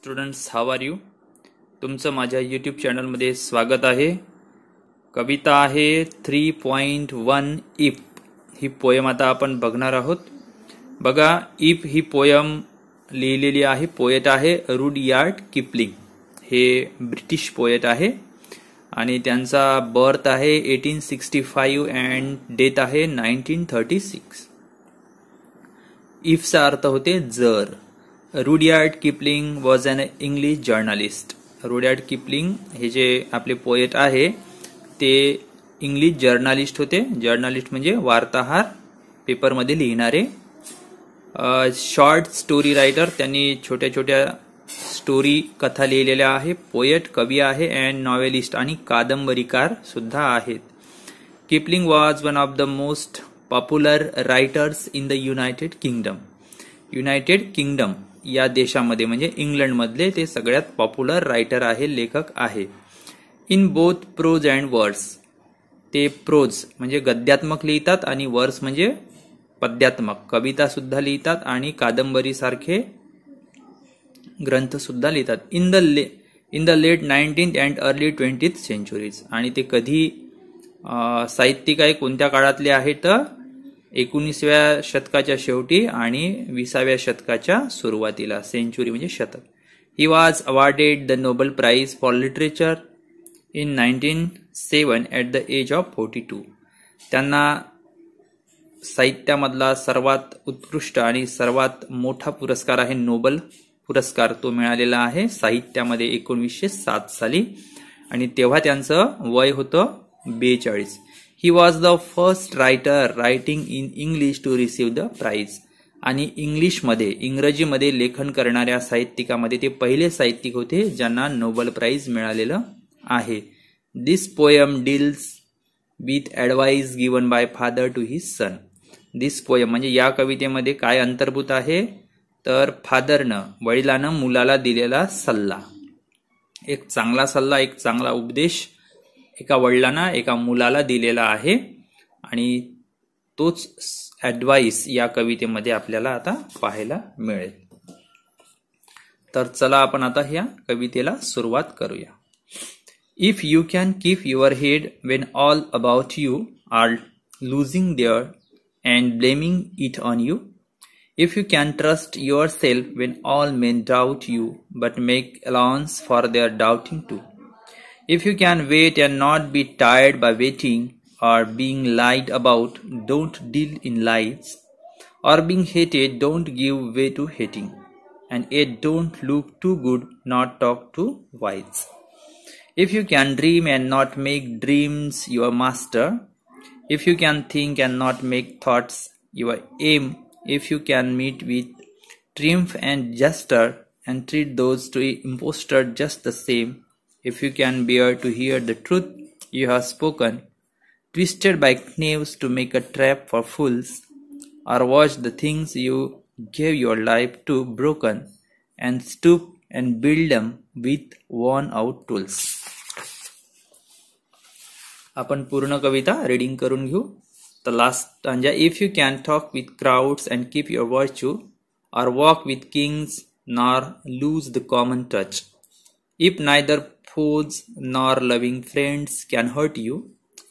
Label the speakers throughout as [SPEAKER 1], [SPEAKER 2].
[SPEAKER 1] Students, how are you? तुमचं माझ्या YouTube चॅनलमध्ये स्वागत आहे. कविता आहे 3.1 इफ. ही पोयम आता आपण बघणार आहोत. बघा, इफ ही पोयम लिहिलेली आहे, पोएट आहे रुडयार्ड किपलिंग. हे ब्रिटिश पोएट आहे आणि त्यांचा बर्थ आहे 1865 अँड डेथ आहे 1936. इफचा अर्थ होते जर. Rudyard Kipling was an English journalist. Rudyard Kipling हे जे आपले पोएट आहे ते इंग्लिश जर्नलिस्ट होते. जर्नलिस्ट म्हणजे वार्ताहर, पेपरमध्ये लिहिणारे. शॉर्ट स्टोरी रायटर, त्यांनी छोट्या छोट्या स्टोरी कथा लिहिलेल्या आहे. पोएट, कवी आहे अँड नॉवेलिस्ट आणि कादंबरीकार सुद्धा आहेत. Kipling was one of the most popular writers in the United kingdom. United kingdom या देशामध्ये म्हणजे इंग्लंडमधले ते सगळ्यात पॉप्युलर रायटर आहे, लेखक आहे. इन बोथ प्रोज अँड वर्स. ते प्रोज म्हणजे गद्यात्मक लिहितात आणि वर्स म्हणजे पद्यात्मक, कविता सुद्धा लिहितात आणि कादंबरी सारखे ग्रंथ सुद्धा लिहितात. In the late 19th and early 20th centuries. आणि ते कधी साहित्यिक आहे, कोणत्या काळातले आहे तर 19व्या शतकाच्या शेवटी आणि 20व्या शतकाच्या सुरुवातीला. सेंचुरी म्हणजे शतक. He was awarded the Nobel prize for literature in 1907 at the age of 42. त्यांना साहित्यामधला सर्वात उत्कृष्ट आणि सर्वात मोठा पुरस्कार आहे नोबेल पुरस्कार, तो मिळालेला आहे साहित्यामध्ये 1907 साली आणि तेव्हा त्यांचं वय होतं 42. He was the first writer writing in English to receive the prize. आणि इंग्रजीमध्ये लेखन करणाऱ्या साहित्यिकामध्ये ते पहिले साहित्यिक होते ज्यांना नोबेल प्राइज मिळालेलं आहे. This poem deals with advice given by father to his son. This poem म्हणजे या कवितेमध्ये काय अंतर्भूत आहे तर फादरनं, वडिलानं मुलाला दिलेला सल्ला. एक चांगला सल्ला, एक चांगला उपदेश एका वडिलांना एका मुलाला दिलेला आहे आणि तोच ॲडवाइस या कवितेमध्ये आपल्याला आता पाहायला मिळेल. तर चला आपण आता ह्या कवितेला सुरुवात करूया. If you can keep your head when all about you are losing their and blaming it on you. If you can trust yourself when all men doubt you but make allowance for their doubting too. If you can wait and not be tired by waiting or being lied about, don't deal in lies. Or being hated, don't give way to hating. And yet don't look too good, not talk too wise. If you can dream and not make dreams your master. If you can think and not make thoughts your aim. If you can meet with triumph and jester and treat those to impostor just the same. If you can bear to hear the truth you have spoken, twisted by knaves to make a trap for fools, or watch the things you gave your life to broken, and stoop and build them with worn out tools. आपण पूर्ण कविता reading करून घेऊ. The last stanza. If you can talk with crowds and keep your virtue, or walk with kings nor lose the common touch. If neither foes nor loving friends can hurt you,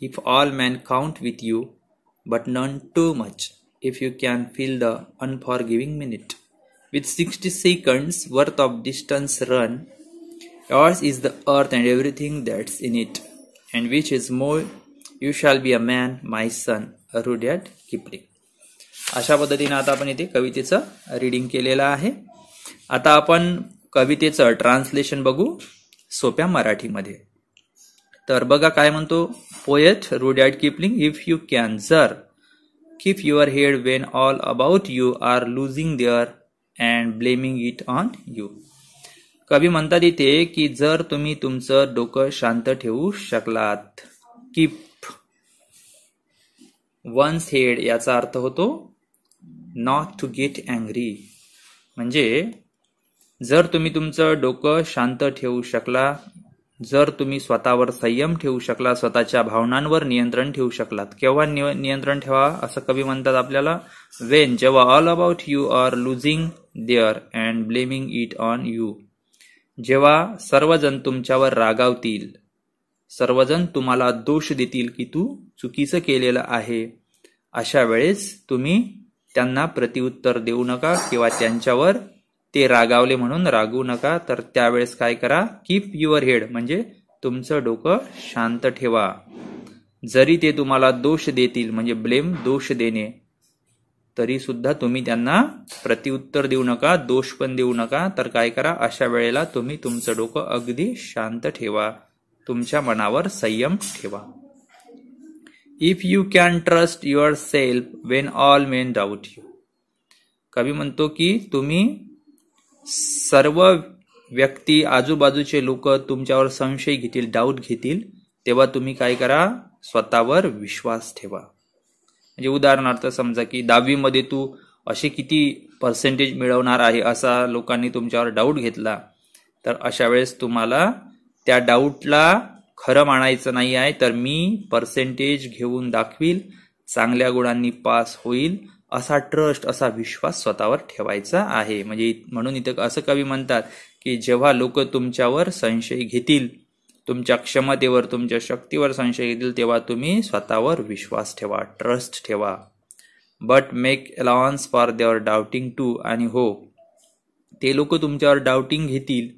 [SPEAKER 1] if all men count with you, but none too much, if you can fill the unforgiving minute with 60 seconds worth of distance run, yours is the earth and everything that's in it, and which is more, you shall be a man, my son. Rudyard Kipling. अशा पद्धतीने आता आपण इथे कवितेचं reading केलेलं आहे. आता आपण कवितेचं translation बघू सोप्या मराठीमध्ये. तर बघा काय म्हणतो poet Rudyard Kipling. If you can, जर, keep your head when all about you are losing their and blaming it on you. कवी म्हणतात इथे की जर तुम्ही तुमचं डोकं शांत ठेवू शकलात. कीप वन्स हेड याचा अर्थ होतो नॉट टू गेट अँग्री. म्हणजे जर तुम्ही तुमचं डोकं शांत ठेवू शकला, जर तुम्ही स्वतःवर संयम ठेवू शकला, स्वतःच्या भावनांवर नियंत्रण ठेवू शकलात. केव्हा नियंत्रण ठेवा असं कवी म्हणतात आपल्याला? वेन, जेव्हा all about you are losing their and blaming it on you. जेव्हा सर्वजण तुमच्यावर रागावतील, सर्वजण तुम्हाला दोष देतील की तू चुकीचं केलेलं आहे, अशा वेळेस तुम्ही त्यांना प्रत्युत्तर देऊ नका किंवा त्यांच्यावर ते रागावले म्हणून रागवू नका. तर त्यावेळेस काय करा, कीप युअर हेड म्हणजे तुमचं डोकं शांत ठेवा. जरी ते तुम्हाला दोष देतील म्हणजे ब्लेम, दोष देणे, तरी सुद्धा तुम्ही त्यांना प्रत्युत्तर देऊ नका, दोष पण देऊ नका. तर काय करा, अशा वेळेला तुम्ही तुमचं डोकं अगदी शांत ठेवा, तुमच्या मनावर संयम ठेवा. If you can trust yourself when all men doubt you. कवी म्हणतो की तुम्ही सर्व व्यक्ती, आजूबाजूचे लोक तुमच्यावर संशय घेतील, डाऊट घेतील, तेव्हा तुम्ही काय करा, स्वतःवर विश्वास ठेवा. म्हणजे उदाहरणार्थ समजा की 10वी मध्ये तू असे किती पर्सेंटेज मिळवणार आहे असा लोकांनी तुमच्यावर डाऊट घेतला, तर अशा वेळेस तुम्हाला त्या डाऊटला खरं मानायचं नाही आहे. तर मी पर्सेंटेज घेऊन दाखवील, चांगल्या गुणांनी पास होईल, असा ट्रस्ट, असा विश्वास स्वतःवर ठेवायचा आहे. म्हणजे म्हणून इथं असं कवी म्हणतात की जेव्हा लोक तुमच्यावर संशय घेतील, तुमच्या क्षमतेवर, तुमच्या शक्तीवर संशय घेतील, तेव्हा तुम्ही स्वतःवर विश्वास ठेवा, ट्रस्ट ठेवा. But make allowance for their doubting too. आणि हो, ते लोक तुमच्यावर डाउटिंग घेतील,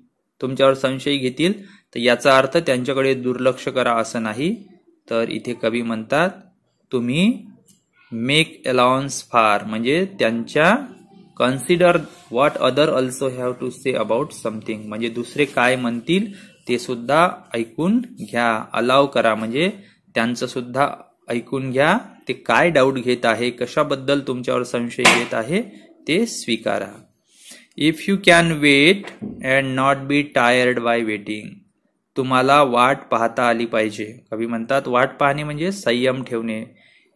[SPEAKER 1] तुमच्यावर संशय घेतील, तर याचा अर्थ त्यांच्याकडे दुर्लक्ष करा असं नाही. तर इथे कवी म्हणतात तुम्ही मेक अलाउन्स फॉर म्हणजे त्यांच्या consider what other also have to say about something, म्हणजे दुसरे काय म्हणतील ते सुद्धा ऐकून घ्या. अलाव करा म्हणजे त्यांचं सुद्धा ऐकून घ्या, ते काय डाऊट घेत आहे, कशाबद्दल तुमच्यावर संशय घेत आहे ते स्वीकारा. If you can wait and not be tired by waiting. तुम्हाला वाट पाहता आली पाहिजे. कवी म्हणतात वाट पाहणे म्हणजे संयम ठेवणे.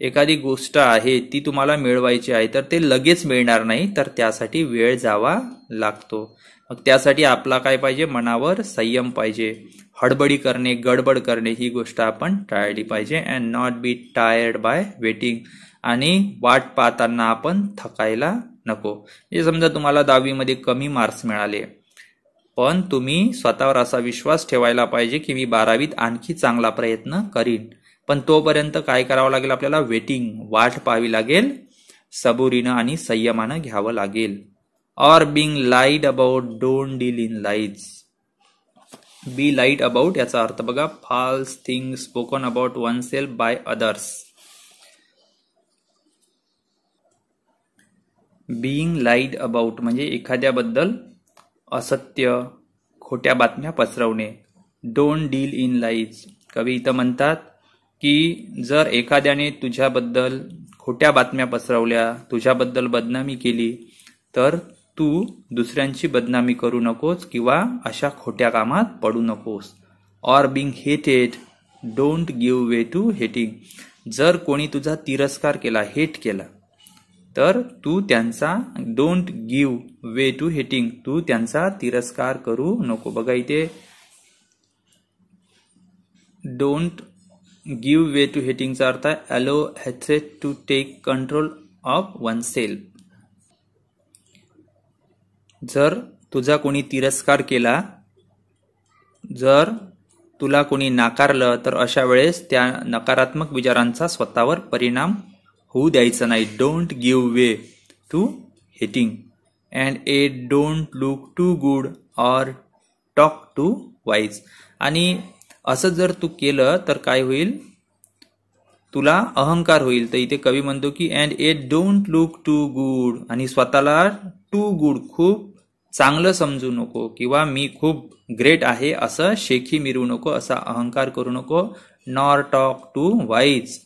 [SPEAKER 1] एखादी गोष्ट आहे ती तुम्हाला मिळवायची आहे, तर ते लगेच मिळणार नाही, तर त्यासाठी वेळ जावा लागतो. मग त्यासाठी आपला काय पाहिजे, मनावर संयम पाहिजे. हडबडी करणे, गडबड करणे ही गोष्ट आपण टाळली पाहिजे. And not be tired by waiting. आणि वाट पाहताना आपण थकायला नको. म्हणजे समजा तुम्हाला 10वी मध्ये कमी मार्क्स मिळाले, पण तुम्ही स्वतःवर असा विश्वास ठेवायला पाहिजे की मी 12वीत आणखी चांगला प्रयत्न करीन. पण तोपर्यंत काय करावं लागेल, आपल्याला वेटिंग, वाट पाहावी लागेल, सबुरीनं आणि संयमानं घ्यावं लागेल. Or being lied about, don't deal in lies. Be lied about याचा अर्थ बघा, false thing spoken about oneself by others. Being lied about म्हणजे एखाद्याबद्दल असत्य, खोट्या बातम्या पसरवणे. Don't deal in lies. कवी इथं म्हणतात की जर एखाद्याने तुझ्याबद्दल खोट्या बातम्या पसरवल्या, तुझ्याबद्दल बदनामी केली, तर तू दुसऱ्यांची बदनामी करू नकोस किंवा अशा खोट्या कामात पडू नकोस. Or being hated, don't give way to hating. जर कोणी तुझा तिरस्कार केला, हेट केला, तर तू त्यांचा, don't give way to hating, तू त्यांचा तिरस्कार करू नको. बघा इथे डोंट गिव्ह वे टू हेटिंगचा अर्थ आहे allow hatred to take control of oneself. जर तुझा कोणी तिरस्कार केला, जर तुला कोणी नाकारलं, तर अशा वेळेस त्या नकारात्मक विचारांचा स्वतःवर परिणाम होऊ द्यायचा नाही. Don't give way to hating. And a don't look too good or talk too wise. आणि असं जर तू केलं तर काय होईल, तुला अहंकार होईल. तर इथे कवी म्हणतो की and a don't look too good, आणि स्वतःला टू गुड, खूप चांगलं समजू नको किंवा मी खूप ग्रेट आहे असं शेखी मिरवू नको, असा अहंकार करू नको. नॉर टॉक टू वाईज,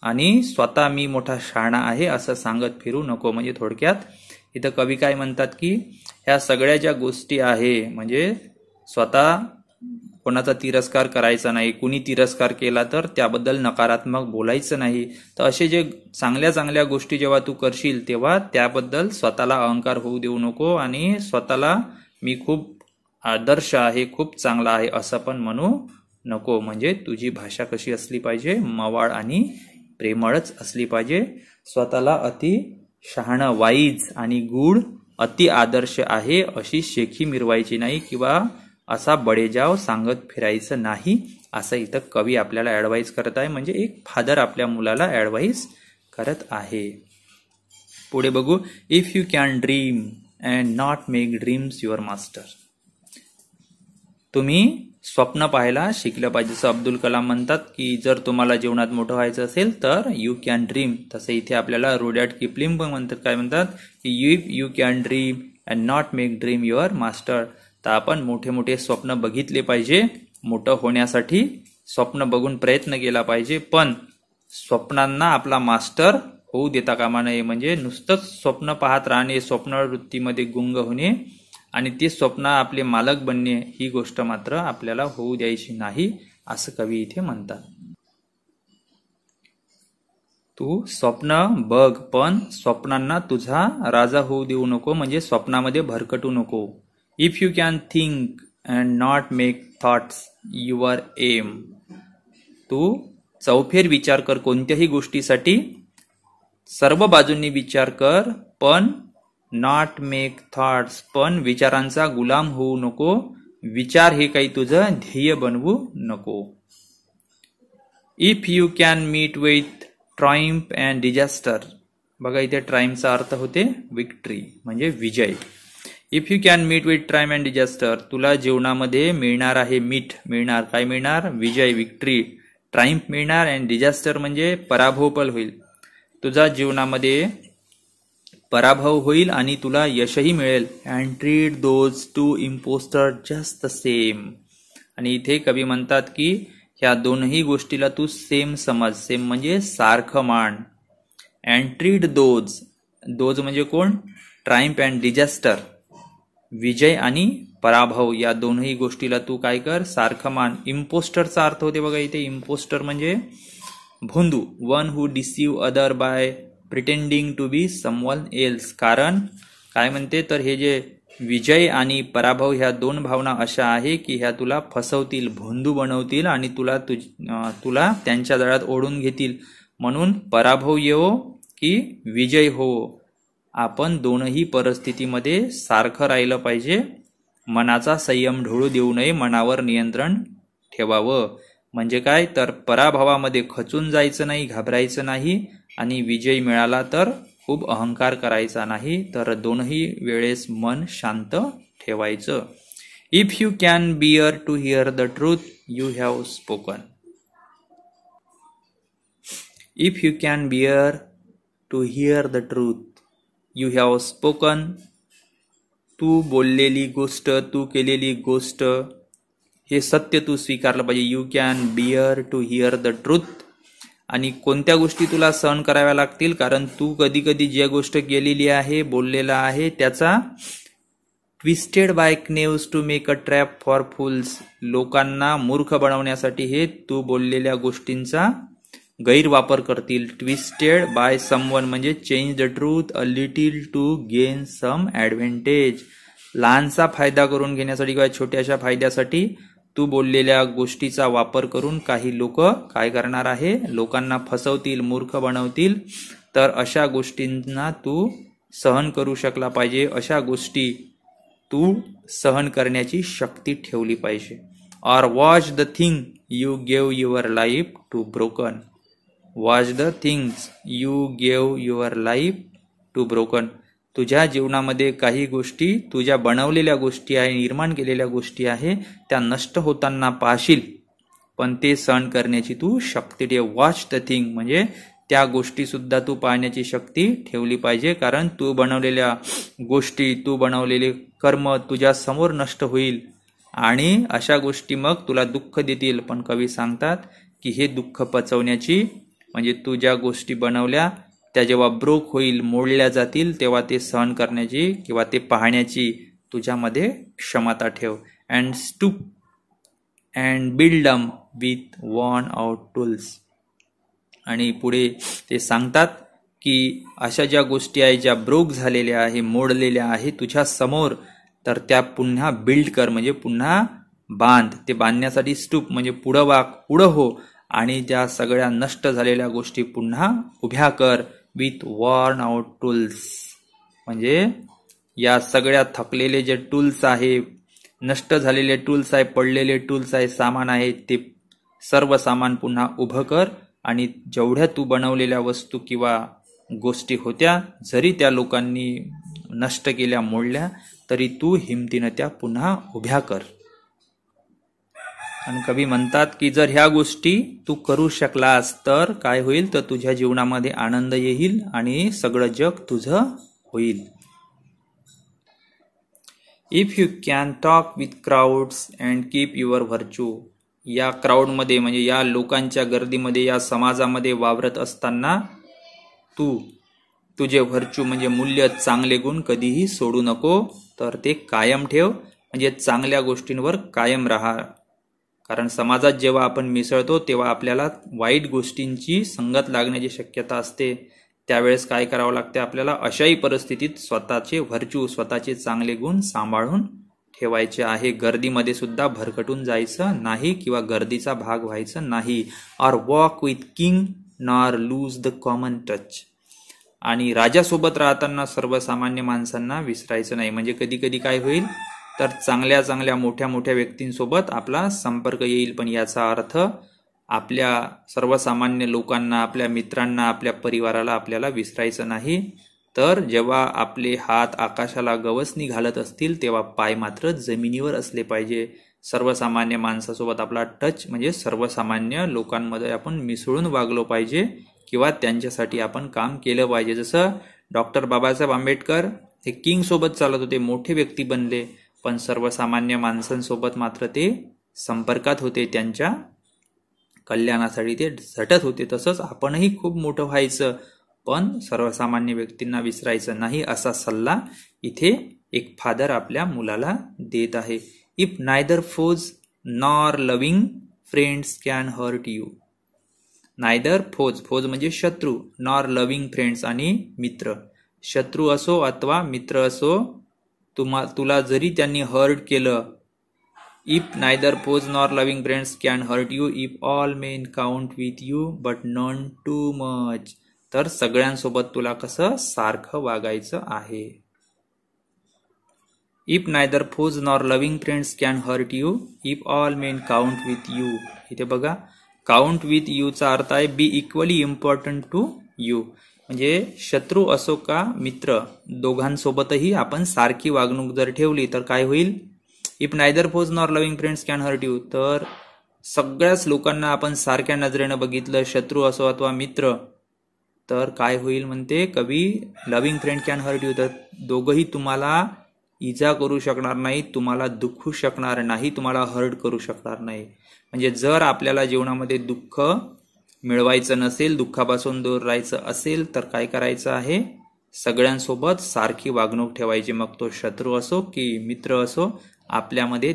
[SPEAKER 1] आणि स्वतः मी मोठा शहाणा आहे असं सांगत फिरू नको. म्हणजे थोडक्यात इथं कवी काय म्हणतात की ह्या सगळ्या ज्या गोष्टी आहे, म्हणजे स्वतः कोणाचा तिरस्कार करायचा नाही, कुणी तिरस्कार केला तर त्याबद्दल नकारात्मक बोलायचं नाही. तर असे जे चांगल्या चांगल्या गोष्टी जेव्हा तू करशील, तेव्हा त्याबद्दल स्वतःला अहंकार होऊ देऊ नको, आणि स्वतःला मी खूप आदर्श आहे, खूप चांगला आहे असं पण म्हणू नको. म्हणजे तुझी भाषा कशी असली पाहिजे, मवाळ आणि प्रेमळच असली पाहिजे. स्वतःला अति शहाणं, वाईज आणि गुड, अति आदर्श आहे अशी शेखी मिरवायची नाही, किंवा असा बडेजाव सांगत फिरायचं नाही, असं इथं कवी आपल्याला ऍडवाइस करत आहे. म्हणजे एक फादर आपल्या मुलाला ऍडवाइस करत आहे. पुढे बघू. If you can dream and not make dreams your master. तुम्ही स्वप्न पाहायला शिकलं पाहिजे. जसं अब्दुल कलाम म्हणतात की जर तुम्हाला जीवनात मोठं व्हायचं असेल तर यू कॅन ड्रीम. तसं इथे आपल्याला रुडॅर्ड किपलिंग पण म्हणतात, काय म्हणतात की if you can dream and not make dream your master. तर आपण मोठे मोठे स्वप्न बघितले पाहिजे. मोठं होण्यासाठी स्वप्न बघून प्रयत्न केला पाहिजे, पण स्वप्नांना आपला मास्टर होऊ देता कामा नये. म्हणजे नुसतंच स्वप्न पाहत राहणे, स्वप्नवृत्तीमध्ये गुंग होणे आणि ते स्वप्न आपले मालक बनणे, ही गोष्ट मात्र आपल्याला होऊ द्यायची नाही, असं कवी इथे म्हणतात. तू स्वप्न बघ, पण स्वप्नांना तुझा राजा होऊ देऊ नको, म्हणजे स्वप्नामध्ये भरकटू नको. If you can think and not make thoughts your aim. तू चौफेर विचार कर कोणत्याही गोष्टीसाठी, सर्व बाजूंनी विचार कर, पण नॉट मेक थॉट्स, पण विचारांचा गुलाम होऊ नको. विचार हे काही तुझं ध्येय बनवू नको. If you can meet with triumph and disaster. बघा इथे ट्रायम्फचा अर्थ होते विक्ट्री, म्हणजे विजय. If you can meet with triumph and disaster. तुला जीवनामध्ये मिळणार आहे मीठ, मिळणार काय मिळणार, विजय, विक्ट्री. ट्रायम्फ मिळणार अँड डिझास्टर म्हणजे पराभव पण होईल. तुझा जीवनामध्ये पराभव होईल आणि तुला यशही मिळेल. And treat those two impostor just the same. आणि इथे कवी म्हणतात की ह्या दोनही गोष्टीला तू सेम समज. सेम म्हणजे सारखं मान. अँड ट्रीट दोज, दोज म्हणजे कोण, ट्रायम्फ अँड डिझास्टर, विजय आणि पराभव, या दोनही गोष्टीला तू काय कर, सारखं मान. इम्पोस्टरचा अर्थ होते बघा इथे, इम्पोस्टर म्हणजे भोंदू. One who deceive other by pretending to be someone else. कारण काय म्हणते तर हे जे विजय आणि पराभव ह्या दोन भावना अशा आहे की ह्या तुला फसवतील, भोंदू बनवतील आणि तुला त्यांच्या जाळ्यात ओढून घेतील. म्हणून पराभव येवो की विजय हो, आपण दोनही परिस्थितीमध्ये सारखं राहिलं पाहिजे. मनाचा संयम ढळू देऊ नये, मनावर नियंत्रण ठेवावं. म्हणजे काय तर पराभवामध्ये खचून जायचं नाही, घाबरायचं नाही, आणि विजय मिळाला तर खूप अहंकार करायचा नाही. तर दोनही वेळेस मन शांत ठेवायचं. If you can bear to hear the truth you have spoken. If you can bear to hear the truth you have spoken. तू बोललेली गोष्ट, तू केलेली गोष्ट, हे सत्य तू स्वीकारलं पाहिजे. You can bear to hear the truth. आणि कोणत्या गोष्टी तुला सहन कराव्या लागतील, कारण तू कधी कधी ज्या गोष्ट केलेली आहे, बोललेला आहे, त्याचा twisted by knaves to make a trap for fools. लोकांना मूर्ख बनवण्यासाठी हे तू बोललेल्या गोष्टींचा गैरवापर करतील. ट्विस्टेड बाय समवन म्हणजे change the truth a little to gain some advantage. लहानसा फायदा करून घेण्यासाठी किंवा छोट्याशा फायद्यासाठी तू बोललेल्या गोष्टीचा वापर करून काही लोक काय करणार आहे, लोकांना फसवतील, मूर्ख बनवतील. तर अशा गोष्टींना तू सहन करू शकला पाहिजे. अशा गोष्टी तू सहन करण्याची शक्ती ठेवली पाहिजे. Or watch the thing you gave your life to broken. Watch the things you gave your life to broken. तुझ्या जीवनामध्ये काही गोष्टी, तुझ्या बनवलेल्या गोष्टी आहे, निर्माण केलेल्या गोष्टी आहे, त्या नष्ट होताना पाहशील, पण ते सहन करण्याची तू शक्ती ठेव. वॉच द थिंग म्हणजे त्या गोष्टी सुद्धा तू पाहण्याची शक्ती ठेवली पाहिजे. कारण तू बनवलेल्या गोष्टी, तू बनवलेले कर्म तुझ्या समोर नष्ट होईल आणि अशा गोष्टी मग तुला दुःख देतील. पण कवी सांगतात की हे दुःख पचवण्याची, म्हणजे तू ज्या गोष्टी बनवल्या त्या जेव्हा ब्रोक होईल, मोडल्या जातील, तेव्हा ते सहन करण्याची किंवा ते पाहण्याची तुझ्यामध्ये क्षमता ठेव. And stoop and build um with worn out tools. आणि पुढे ते सांगतात की अशा ज्या गोष्टी आहेत, ज्या ब्रोक झालेल्या आहे, मोडलेल्या आहे तुझ्या समोर, तर त्या पुन्हा बिल्ड कर, म्हणजे पुन्हा बांध. ते बांधण्यासाठी स्टूप म्हणजे पुढं वाक, पुढं हो, आणि त्या सगळ्या नष्ट झालेल्या गोष्टी पुन्हा उभ्या कर. विथ वॉर्न आउट टूल्स म्हणजे या सगळ्या थकलेले जे टूल्स आहे, नष्ट झालेले टूल्स आहे, पडलेले टूल्स आहे, सामान आहे, ते सर्व सामान पुन्हा उभं कर आणि जेवढ्या तू बनवलेल्या वस्तू किंवा गोष्टी होत्या जरी त्या लोकांनी नष्ट केल्या, मोडल्या, तरी तू हिमतीनं त्या पुन्हा उभ्या कर. आणि कवी म्हणतात की जर ह्या गोष्टी तू करू शकलास तर काय होईल, तर तुझ्या जीवनामध्ये आनंद येईल आणि सगळं जग तुझं होईल. If you can talk with crowds and keep your virtue. या क्राऊडमध्ये म्हणजे या लोकांच्या गर्दीमध्ये, या समाजामध्ये वावरत असताना तू तुझे व्हर्च्यू म्हणजे मूल्य, चांगले गुण कधीही सोडू नको, तर ते कायम ठेव. म्हणजे चांगल्या गोष्टींवर कायम राहा. कारण समाजात जेव्हा आपण मिसळतो तेव्हा आपल्याला वाईट गोष्टींची संगत लागण्याची शक्यता असते. त्यावेळेस काय करावं लागते आपल्याला, अशाही परिस्थितीत स्वतःचे व्हर्च्यू, स्वतःचे चांगले गुण सांभाळून ठेवायचे आहे. गर्दीमध्ये सुद्धा भरकटून जायचं नाही किंवा गर्दीचा भाग व्हायचं नाही. Or walk with king nor lose the common touch. आणि राजासोबत राहताना सर्वसामान्य माणसांना विसरायचं नाही. म्हणजे कधी कधी काय होईल, तर चांगल्या चांगल्या मोठ्या मोठ्या व्यक्तींसोबत आपला संपर्क येईल, पण याचा अर्थ आपल्या सर्वसामान्य लोकांना, आपल्या मित्रांना, आपल्या परिवाराला आपल्याला विसरायचं नाही. तर जेव्हा आपले हात आकाशाला गवसणी घालत असतील तेव्हा पाय मात्र जमिनीवर असले पाहिजे. सर्वसामान्य माणसासोबत आपला टच म्हणजे सर्वसामान्य लोकांमध्ये आपण मिसळून वागलो पाहिजे किंवा त्यांच्यासाठी आपण काम केलं पाहिजे. जसं डॉक्टर बाबासाहेब आंबेडकर हे किंग सोबत चालत होते, मोठे व्यक्ती बनले, पण सर्वसामान्य माणसांसोबत मात्र ते संपर्कात होते, त्यांच्या कल्याणासाठी ते झटत होते. तसंच आपणही खूप मोठं व्हायचं, पण सर्वसामान्य व्यक्तींना विसरायचं नाही, असा सल्ला इथे एक फादर आपल्या मुलाला देत आहे. If neither foes nor loving friends can hurt you. Neither foes, foes म्हणजे शत्रू, नॉर लव्हिंग फ्रेंड्स आणि मित्र. शत्रू असो अथवा मित्र असो, तुला जरी त्यांनी हर्ट केलं, if neither foes nor loving friends can hurt you, if all men count with you but none too much. तर सगळ्यांसोबत तुला कसं सारखं वागायचं आहे. If neither foes nor loving friends can hurt you, if all men count with you. इथे बघा, count with यूचा अर्थ आहे be equally important to you. म्हणजे शत्रू असो का मित्र, दोघांसोबतही आपण सारखी वागणूक जर ठेवली तर काय होईल. If neither foes nor loving friends can hurt you, तर सगळ्याच लोकांना आपण सारख्या नजरेनं बघितलं, शत्रू असो अथवा मित्र, तर काय होईल म्हणते कवी, loving friend can hurt you, तर दोघंही तुम्हाला इजा करू शकणार नाही, तुम्हाला दुखू शकणार नाही, तुम्हाला हर्ट करू शकणार नाही. म्हणजे जर आपल्याला जीवनामध्ये दुःख मिळवायचं नसेल, दुःखापासून दूर राहायचं असेल, तर काय करायचं आहे, सगळ्यांसोबत सारखी वागणूक ठेवायची. मग तो शत्रू असो की मित्र असो, आपल्यामध्ये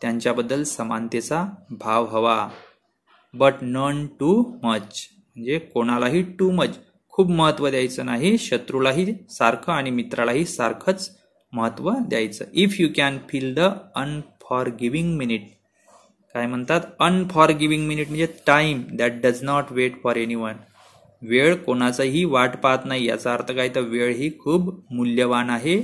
[SPEAKER 1] त्यांच्याबद्दल समानतेचा भाव हवा. बट नॉन टू मच, म्हणजे कोणालाही टू मच, खूप महत्व द्यायचं नाही. शत्रूलाही सारखं आणि मित्रालाही सारखंच महत्व द्यायचं. If you can feel the unforgiving minute. काय म्हणतात, अनफॉरगिव्हिंग मिनिट म्हणजे time that does not wait for anyone. वेळ कोणाचाही वाट पाहत नाही. याचा अर्थ काय, तर वेळ ही खूप मूल्यवान आहे,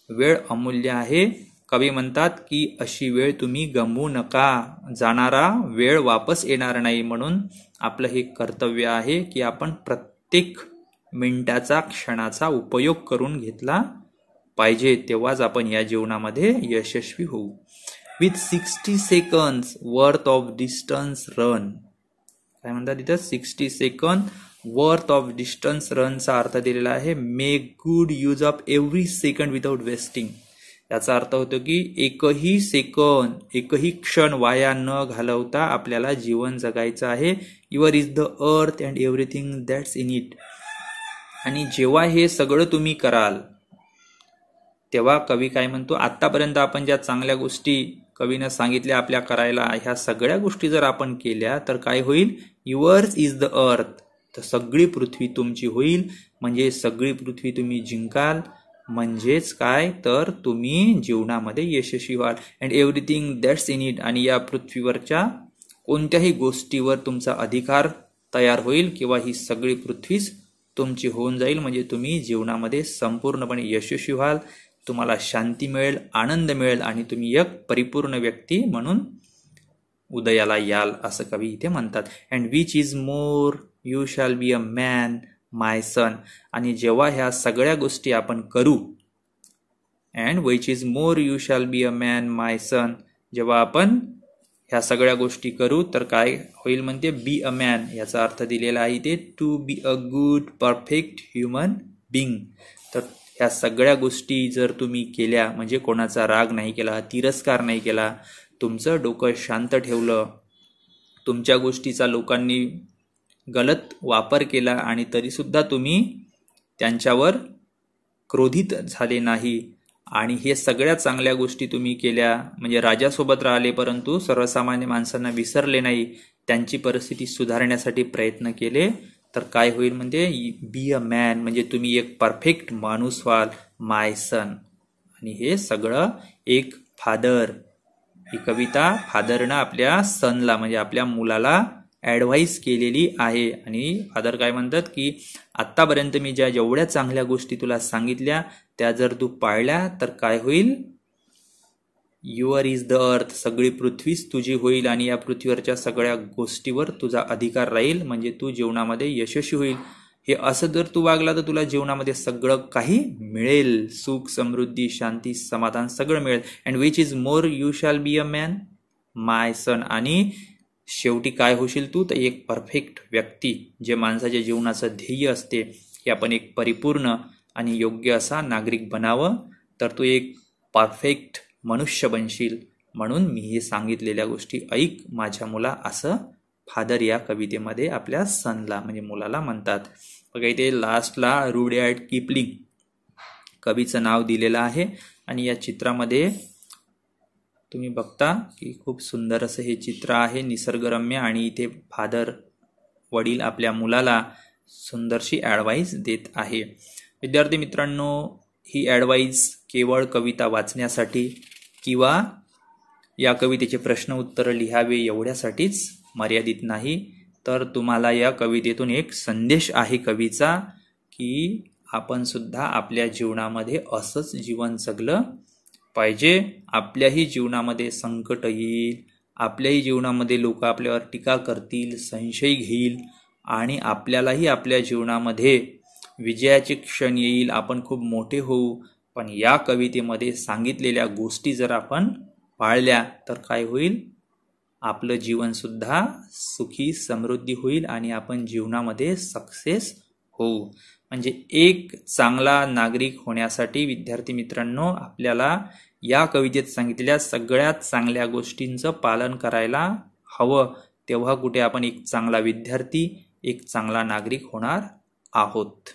[SPEAKER 1] वेळ अमूल्य आहे. कवी म्हणतात की अशी वेळ तुम्ही गमवू नका, जाणारा वेळ वापस येणार नाही. म्हणून आपलं हे कर्तव्य आहे की आपण प्रत्येक मिनिटाचा, क्षणाचा उपयोग करून घेतला पाहिजे, तेव्हाच आपण या जीवनामध्ये यशस्वी होऊ. With 60 seconds worth of distance run. काय म्हणतात इथं, 60 seconds वर्थ ऑफ डिस्टन्स रनचा अर्थ दिलेला आहे make good use of every second without wasting. याचा अर्थ होतो की एकही सेकंद, एकही क्षण वाया न घालवता आपल्याला जीवन जगायचं आहे. Your is the earth and everything that's in it. आणि जेव्हा हे सगळं तुम्ही कराल तेव्हा कवी काय म्हणतो, आतापर्यंत आपण ज्या चांगल्या गोष्टी कवीनं सांगितल्या आपल्या करायला, ह्या सगळ्या गोष्टी जर आपण केल्या तर काय होईल, युअर्स इज द अर्थ, तर सगळी पृथ्वी तुमची होईल. म्हणजे सगळी पृथ्वी तुम्ही जिंकाल, म्हणजेच काय, तर तुम्ही जीवनामध्ये यशस्वी व्हाल. And everything that's in it, आणि या पृथ्वीवरच्या कोणत्याही गोष्टीवर तुमचा अधिकार तयार होईल किंवा ही सगळी पृथ्वीच तुमची होऊन जाईल. म्हणजे तुम्ही जीवनामध्ये संपूर्णपणे यशस्वी व्हाल. तुम्हाला शांती मिळेल, आनंद मिळेल आणि तुम्ही एक परिपूर्ण व्यक्ती म्हणून उदयाला याल असं कवी इथे म्हणतात. And which is more you shall be a man my son. आणि जेव्हा ह्या सगळ्या गोष्टी आपण करू, and which is more you shall be a man my son, जेव्हा आपण ह्या सगळ्या गोष्टी करू तर काय होईल म्हणते, बी अ मॅन. याचा अर्थ दिलेला आहे इथे to be a good perfect human being. तर ह्या सगळ्या गोष्टी जर तुम्ही केल्या, म्हणजे कोणाचा राग नाही केला, तिरस्कार नाही केला, तुमचं डोकं शांत ठेवलं, तुमच्या गोष्टीचा लोकांनी गलत वापर केला आणि तरीसुद्धा तुम्ही त्यांच्यावर क्रोधित झाले नाही, आणि हे सगळ्या चांगल्या गोष्टी तुम्ही केल्या, म्हणजे राजासोबत राहिले परंतु सर्वसामान्य माणसांना विसरले नाही, त्यांची परिस्थिती सुधारण्यासाठी प्रयत्न केले, तर काय होईल म्हणजे बी अ मॅन, म्हणजे तुम्ही एक परफेक्ट माणूस व्हाल माय सन. आणि हे सगळं एक फादर, ही कविता फादरनं आपल्या सनला म्हणजे आपल्या मुलाला ॲडवाईस केलेली आहे. आणि फादर काय म्हणतात की आत्तापर्यंत मी जेवढ्या चांगल्या गोष्टी तुला सांगितल्या त्या जर तू पाळल्या तर काय होईल, युअर इज द अर्थ, सगळी पृथ्वीच तुझी होईल आणि या पृथ्वीवरच्या सगळ्या गोष्टीवर तुझा अधिकार राहील, म्हणजे तू जीवनामध्ये यशस्वी होईल. हे असं जर तू वागला तर तुला जीवनामध्ये सगळं काही मिळेल, सुख, समृद्धी, शांती, समाधान सगळं मिळेल. And which is more you shall be a man my son. आणि शेवटी काय होशील तू, तर एक परफेक्ट व्यक्ती, जे माणसाच्या जीवनाचं ध्येय असते की आपण एक परिपूर्ण आणि योग्य असा नागरिक बनावं, तर तू एक परफेक्ट मनुष्य बनशील. म्हणून मी हे सांगितलेल्या गोष्टी ऐक माझ्या मुला, असं फादर या कवितेमध्ये आपल्या सनला म्हणजे मुलाला म्हणतात. बघा इथे लास्टला रुडयार्ड किपलिंग कवीचं नाव दिलेलं आहे. आणि या चित्रामध्ये तुम्ही बघता की खूप सुंदर असं हे चित्र आहे, निसर्गरम्य, आणि इथे फादर वडील आपल्या मुलाला सुंदरशी ॲडवाईस देत आहे. विद्यार्थी मित्रांनो, ही ॲडवाईस केवळ कविता वाचण्यासाठी किंवा या कवितेचे प्रश्न उत्तर लिहावे एवढ्यासाठीच मर्यादित नाही, तर तुम्हाला या कवितेतून एक संदेश आहे कवीचा की आपण सुद्धा आपल्या जीवनामध्ये असंच जीवन जगलं पाहिजे. आपल्याही जीवनामध्ये संकट येईल, आपल्याही जीवनामध्ये लोक आपल्यावर टीका करतील, संशय घेईल, आणि आपल्यालाही आपल्या जीवनामध्ये विजयाचे क्षण येईल, आपण खूप मोठे होऊ. पण या कवितेमध्ये सांगितलेल्या गोष्टी जर आपण पाळल्या तर काय होईल, आपलं जीवन सुद्धा सुखी समृद्धी होईल आणि आपण जीवनामध्ये सक्सेस होऊ. म्हणजे एक चांगला नागरिक होण्यासाठी विद्यार्थी मित्रांनो आपल्याला या कवितेत सांगितलेल्या सगळ्यात चांगल्या गोष्टींचं पालन करायला हवं, तेव्हा कुठे आपण एक चांगला विद्यार्थी, एक चांगला नागरिक होणार आहोत.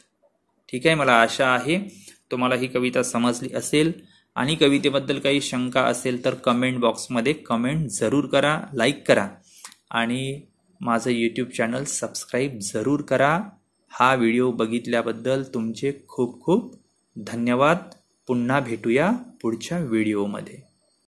[SPEAKER 1] ठीक आहे, मला आशा आहे तुम्हाला ही कविता समजली असेल. आणि कवितेबद्दल काही शंका असेल तर कमेंट बॉक्समध्ये कमेंट जरूर करा, लाईक करा, आणि माझं यूट्यूब चॅनल सबस्क्राईब जरूर करा. हा व्हिडिओ बघितल्याबद्दल तुमचे खूप खूप धन्यवाद. पुन्हा भेटूया पुढच्या व्हिडिओमध्ये.